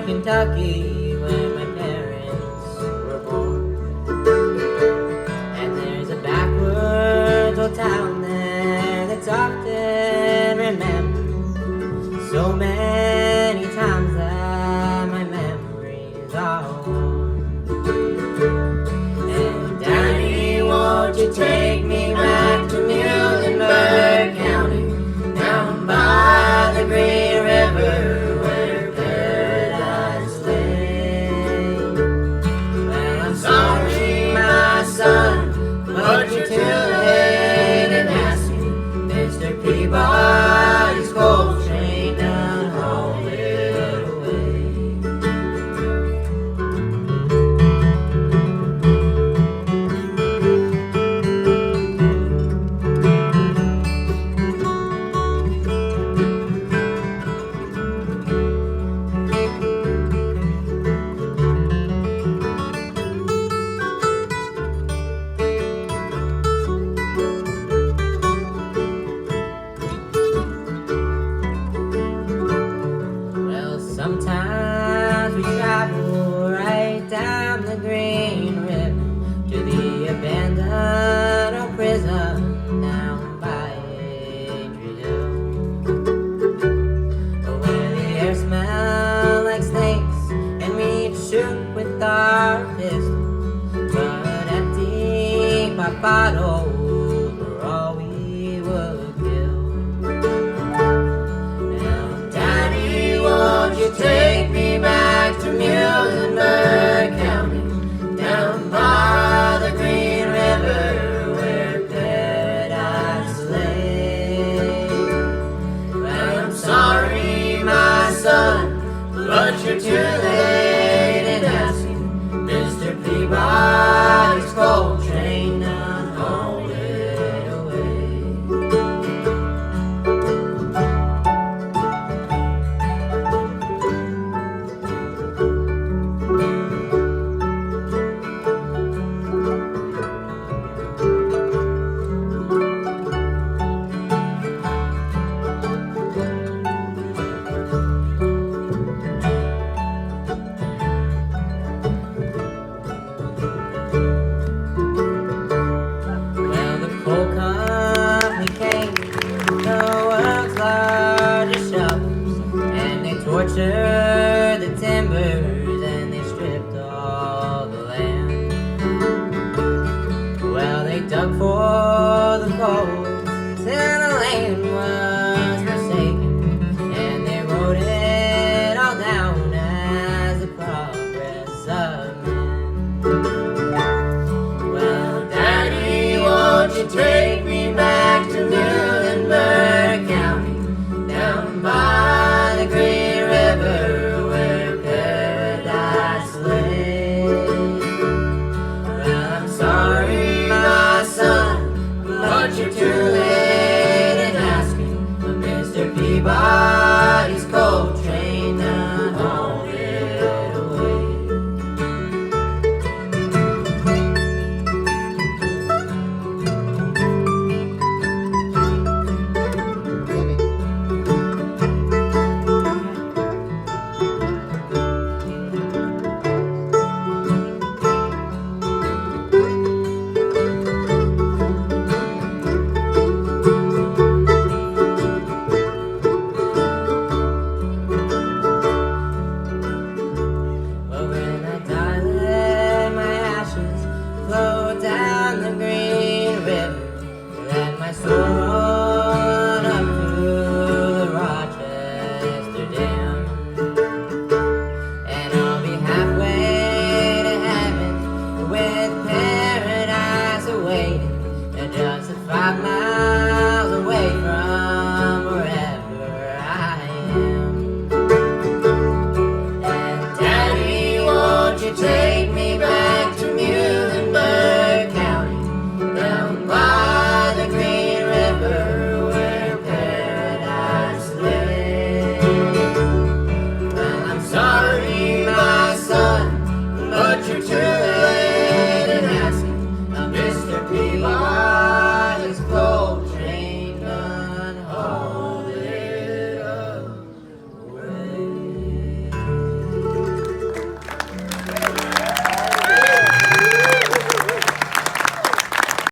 Kentucky, where my parents were born. And there's a backwards old town there that's often remembered so many times that my memories are worn. And Daddy, won't you take me back to Muhlenberg County, down by the Green River? But you're too late in asking Mr. Peabody's coal train done hauled it away. Sometimes we travel right down the Green River to the abandoned old prison down by Adriel, where the air smells like snakes and we shoot with our pistols, but empty pop bottles were all we would kill. Won't you take me back to Muhlenberg County, down by the Green River, where paradise lay? Well, I'm sorry, my son, but you're too late in asking Mr. Peabody's coal train done hauled it away. Tortured the timbers and they stripped all the land. Well, they dug for the coal till the land was forsaken, and they wrote it all down as the progress of man. Well, Daddy, won't you take me back to Muhlenberg County, down by the Green River, where paradise lay? Well, I'm sorry, my son, but you're too late in asking for Mr. Peabody's coal train done hauled it away. Down the Green River, let my sorrow